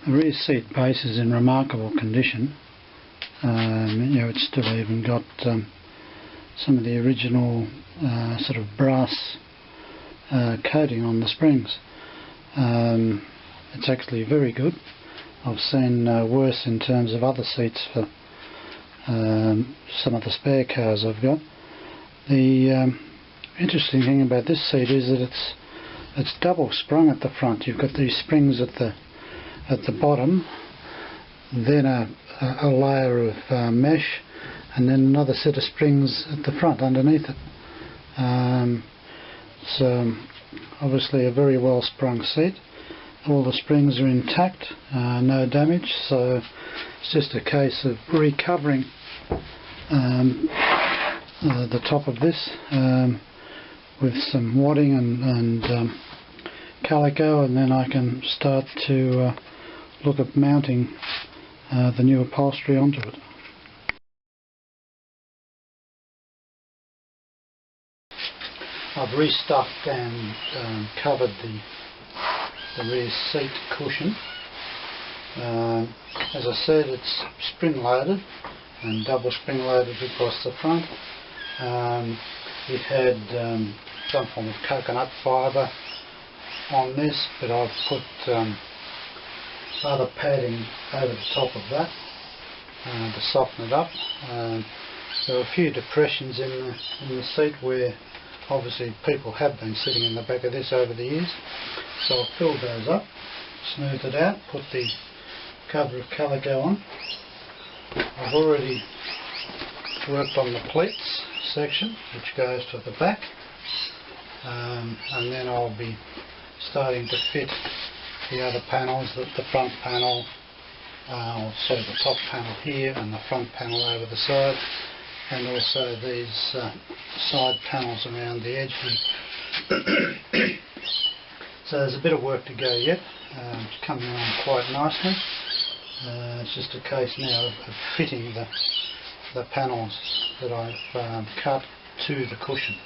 The rear seat base is in remarkable condition. It's still even got some of the original sort of brass coating on the springs. It's actually very good. I've seen worse in terms of other seats for some of the spare cars I've got. The interesting thing about this seat is that it's double sprung at the front. You've got these springs at the bottom, then a layer of mesh, and then another set of springs at the front underneath it. So obviously a very well sprung seat. All the springs are intact, no damage, so it's just a case of recovering the top of this with some wadding and calico, and then I can start to look at mounting the new upholstery onto it. I've restuffed and covered the rear seat cushion. As I said, it's spring loaded and double spring loaded across the front. It had some form of coconut fibre on this, but I've put other padding over the top of that to soften it up. There are a few depressions in the seat where obviously people have been sitting in the back of this over the years, so I've filled those up, smoothed it out, put the cover of calico on. I've already worked on the pleats section which goes to the back, and then I'll be starting to fit the other panels, the front panel, so the top panel here and the front panel over the side, and also these side panels around the edge here. So there's a bit of work to go yet. It's coming along quite nicely. It's just a case now of fitting the panels that I've cut to the cushion.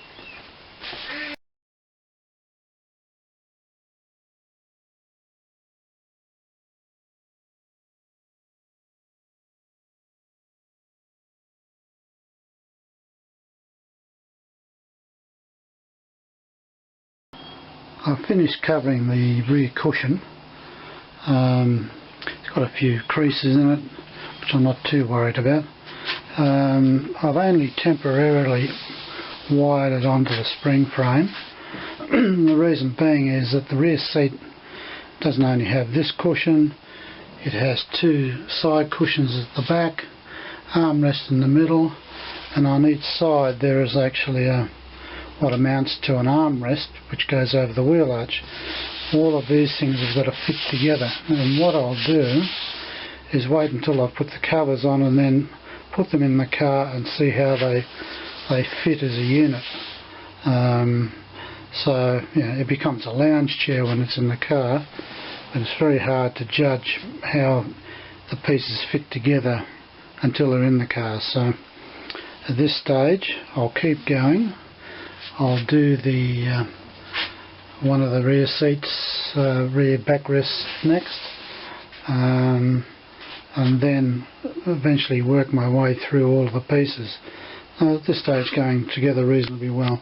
I've finished covering the rear cushion. It's got a few creases in it, which I'm not too worried about. I've only temporarily wired it onto the spring frame. The reason being is that the rear seat doesn't only have this cushion, it has two side cushions at the back, armrest in the middle, and on each side there is actually what amounts to an armrest which goes over the wheel arch. All of these things have got to fit together, and what I'll do is wait until I've put the covers on and then put them in the car and see how they fit as a unit. So it becomes a lounge chair when it's in the car, but it's very hard to judge how the pieces fit together until they're in the car. So at this stage I'll keep going. I'll do the one of the rear seats, rear backrest next, and then eventually work my way through all of the pieces. At this stage going together reasonably well.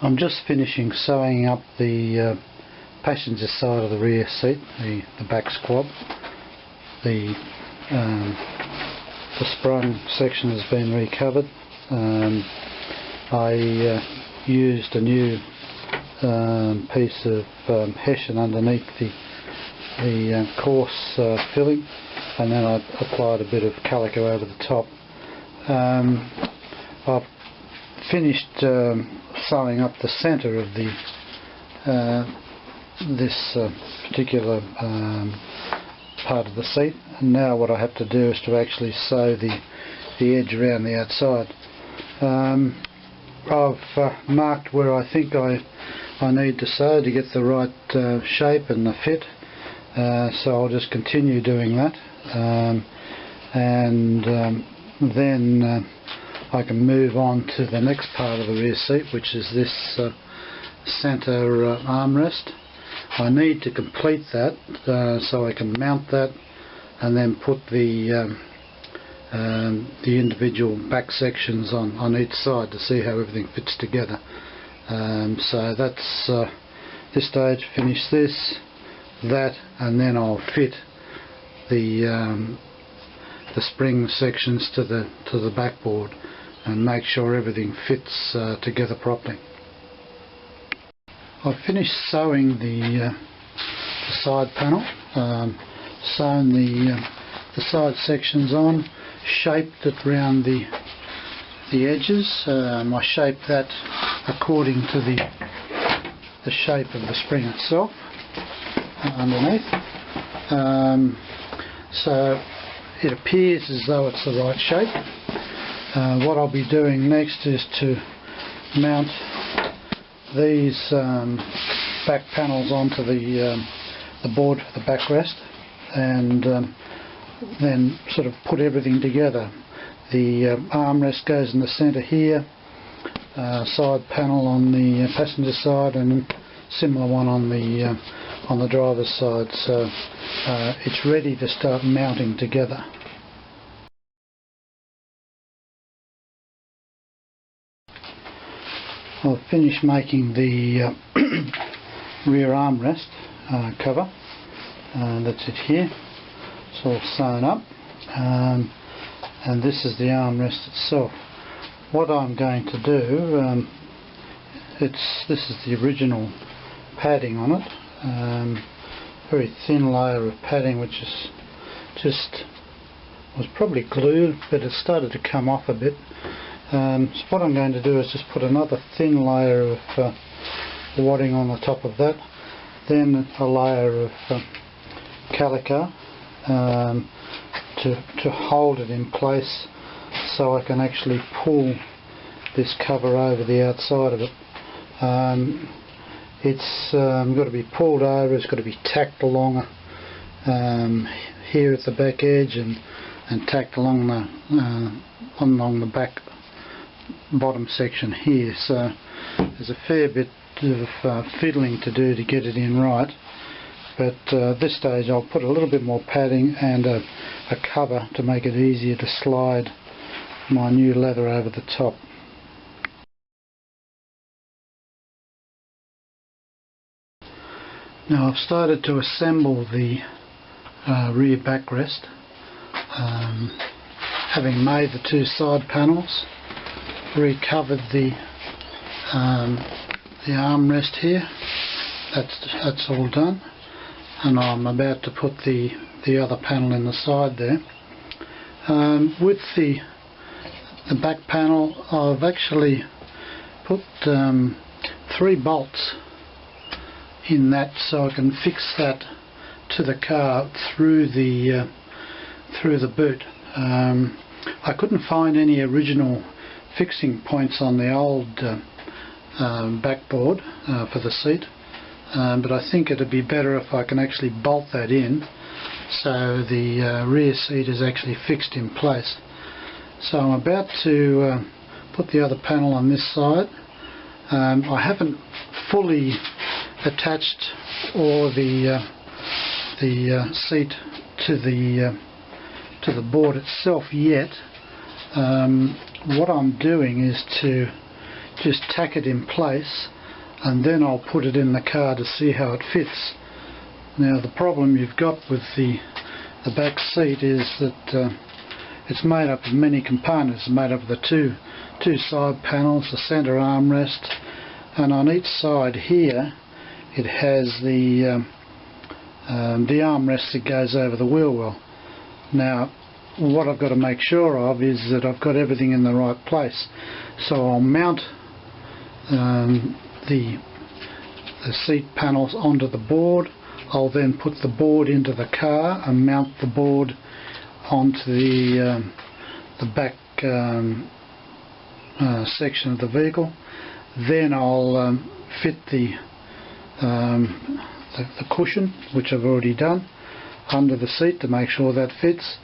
I'm just finishing sewing up the passenger side of the rear seat, the back squab. The sprung section has been recovered. I used a new piece of hessian underneath the coarse filling, and then I applied a bit of calico over the top. I've finished sewing up the centre of this particular part of the seat, and now what I have to do is to actually sew the edge around the outside. I've marked where I think I need to sew to get the right shape and the fit. so I'll just continue doing that, then I can move on to the next part of the rear seat, which is this centre armrest. I need to complete that so I can mount that and then put the individual back sections on each side to see how everything fits together. So that's this stage. Finish this, that, and then I'll fit the spring sections to the backboard and make sure everything fits together properly. I've finished sewing the side panel, sewn the side sections on, shaped it round the edges. I shaped that according to the shape of the spring itself underneath. So it appears as though it's the right shape. What I'll be doing next is to mount these back panels onto the board for the backrest, and then sort of put everything together. The armrest goes in the centre here, side panel on the passenger side, and similar one on the driver's side. So it's ready to start mounting together. I've finished making the rear armrest cover. That's it here. It's all sewn up, and this is the armrest itself. What I'm going to do, this is the original padding on it. Very thin layer of padding, which is was probably glue, but it started to come off a bit. So what I'm going to do is just put another thin layer of wadding on the top of that, then a layer of calico to hold it in place so I can actually pull this cover over the outside of it. It's got to be pulled over, it's got to be tacked along here at the back edge and tacked along the back bottom section here. So there's a fair bit of fiddling to do to get it in right, but at this stage I'll put a little bit more padding and a cover to make it easier to slide my new leather over the top. Now I've started to assemble the rear backrest, having made the two side panels, recovered the armrest here. That's all done, and I'm about to put the other panel in the side there. With the back panel, I've actually put 3 bolts in that so I can fix that to the car through the boot. I couldn't find any original fixing points on the old backboard for the seat, but I think it'd be better if I can actually bolt that in so the rear seat is actually fixed in place. So I'm about to put the other panel on this side. I haven't fully attached or the seat to the board itself yet. What I'm doing is to just tack it in place, and then I'll put it in the car to see how it fits. Now the problem you've got with the back seat is that it's made up of many components. It's made up of the two side panels, the centre armrest, and on each side here it has the armrest that goes over the wheel well. Now what I've got to make sure of is that I've got everything in the right place. So I'll mount the seat panels onto the board. I'll then put the board into the car and mount the board onto the back section of the vehicle. Then I'll fit the the cushion, which I've already done, under the seat to make sure that fits,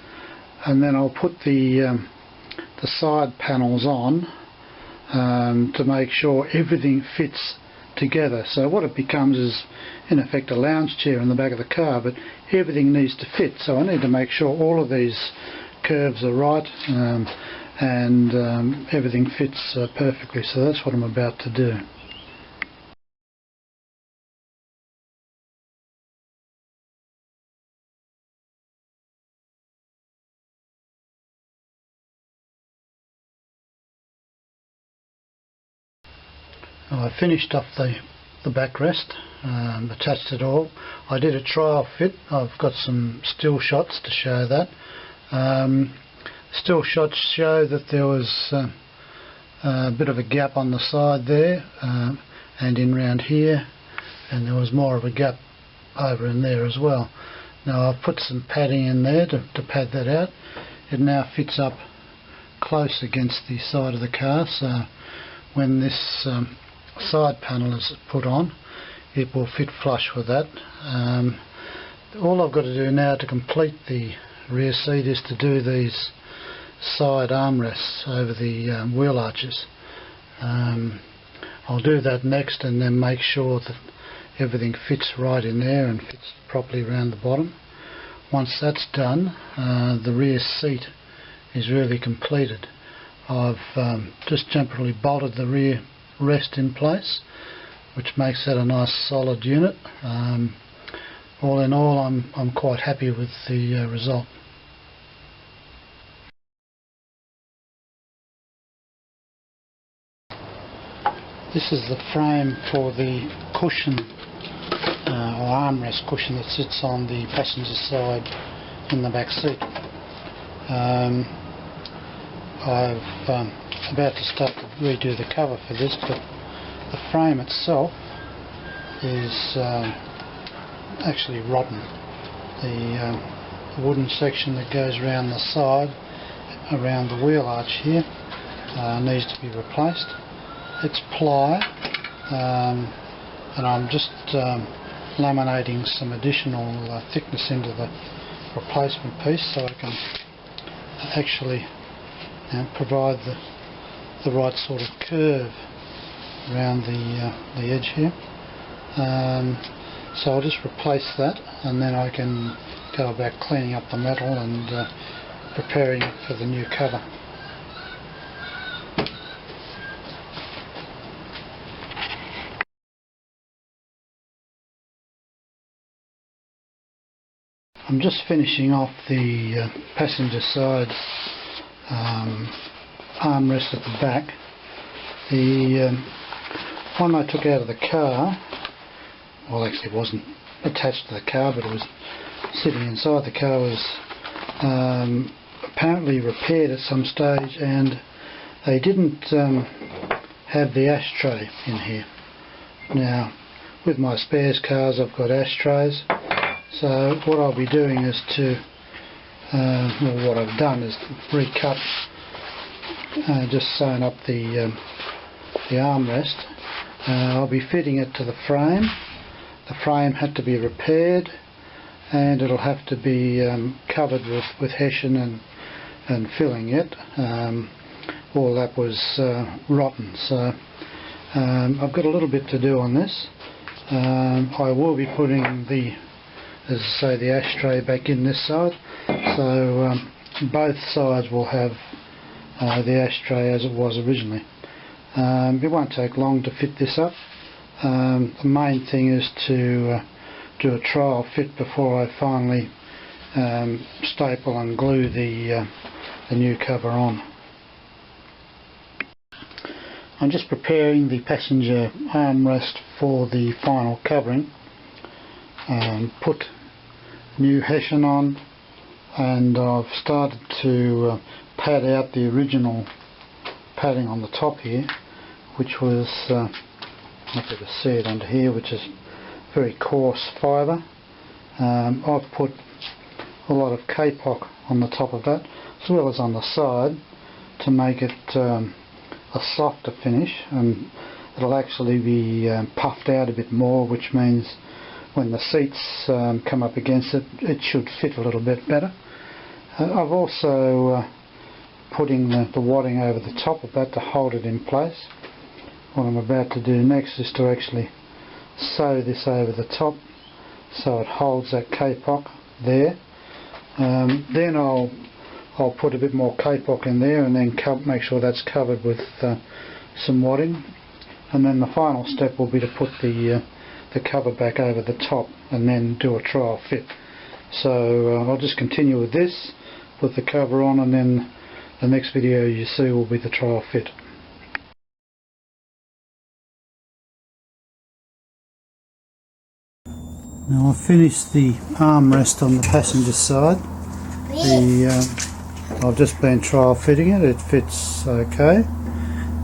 and then I'll put the side panels on to make sure everything fits together. So what it becomes is in effect a lounge chair in the back of the car, but everything needs to fit, so I need to make sure all of these curves are right and everything fits perfectly. So that's what I'm about to do. I finished off the backrest, attached it all. I did a trial fit. I've got some still shots to show that. Still shots show that there was a bit of a gap on the side there and in round here, and there was more of a gap over in there as well. Now I've put some padding in there to pad that out. It now fits up close against the side of the car, so when this side panel is put on, it will fit flush with that. All I've got to do now to complete the rear seat is to do these side armrests over the wheel arches. I'll do that next, and then make sure that everything fits right in there and fits properly around the bottom. Once that's done, the rear seat is really completed. I've just temporarily bolted the rear rest in place, which makes that a nice solid unit. All in all, I'm quite happy with the result. This is the frame for the cushion or armrest cushion that sits on the passenger side in the back seat. I'm about to start to redo the cover for this, but the frame itself is actually rotten. The wooden section that goes around the side, around the wheel arch here, needs to be replaced. It's ply, and I'm just laminating some additional thickness into the replacement piece so I can actually provide the right sort of curve around the edge here. So I'll just replace that, and then I can go about cleaning up the metal and preparing it for the new cover. I'm just finishing off the passenger side armrest at the back. The one I took out of the car, well, actually it wasn't attached to the car, but it was sitting inside the car, was apparently repaired at some stage, and they didn't have the ashtray in here. Now, with my spares cars I've got ashtrays, so what I'll be doing is well, what I've done is recut, just sewn up the armrest. I'll be fitting it to the frame. The frame had to be repaired, and it'll have to be covered with hessian and filling it. All that was rotten, so I've got a little bit to do on this. I will be putting as I say, the ashtray back in this side, so both sides will have the ashtray as it was originally. It won't take long to fit this up. The main thing is to do a trial fit before I finally staple and glue the new cover on. I'm just preparing the passenger armrest for the final covering. Put new hessian on, and I've started to pad out the original padding on the top here, which was, not able to see it under here, which is very coarse fibre. I've put a lot of kapok on the top of that, as well as on the side, to make it a softer finish, and it'll actually be puffed out a bit more, which means when the seats come up against it, it should fit a little bit better. I've also putting the wadding over the top of that to hold it in place. What I'm about to do next is to actually sew this over the top so it holds that kapok there. Then I'll put a bit more kapok in there and then make sure that's covered with some wadding, and then the final step will be to put the cover back over the top and then do a trial fit. So I'll just continue with this, put the cover on, and then the next video you see will be the trial fit. Now I've finished the armrest on the passenger side. I've just been trial fitting it. It fits okay.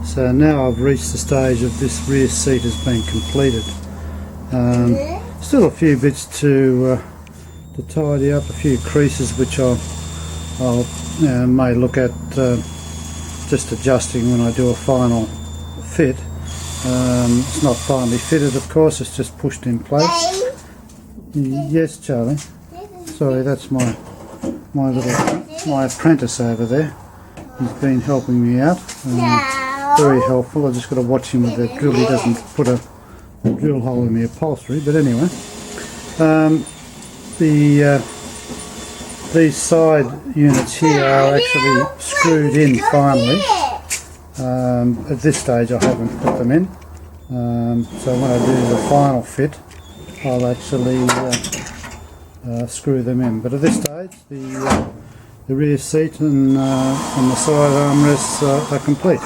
So now I've reached the stage of this rear seat has been completed. Still a few bits to tidy up, a few creases which I'll may look at just adjusting when I do a final fit. It's not finally fitted, of course, it's just pushed in place. Yes, Charlie. Sorry, that's my apprentice over there. He's been helping me out. Very helpful. I just got to watch him with the drill. He doesn't put a drill hole in the upholstery. But anyway, these side units here are actually screwed in finally. At this stage, I haven't put them in. So when I do the final fit, I'll actually screw them in. But at this stage, the rear seat and the side armrests are complete.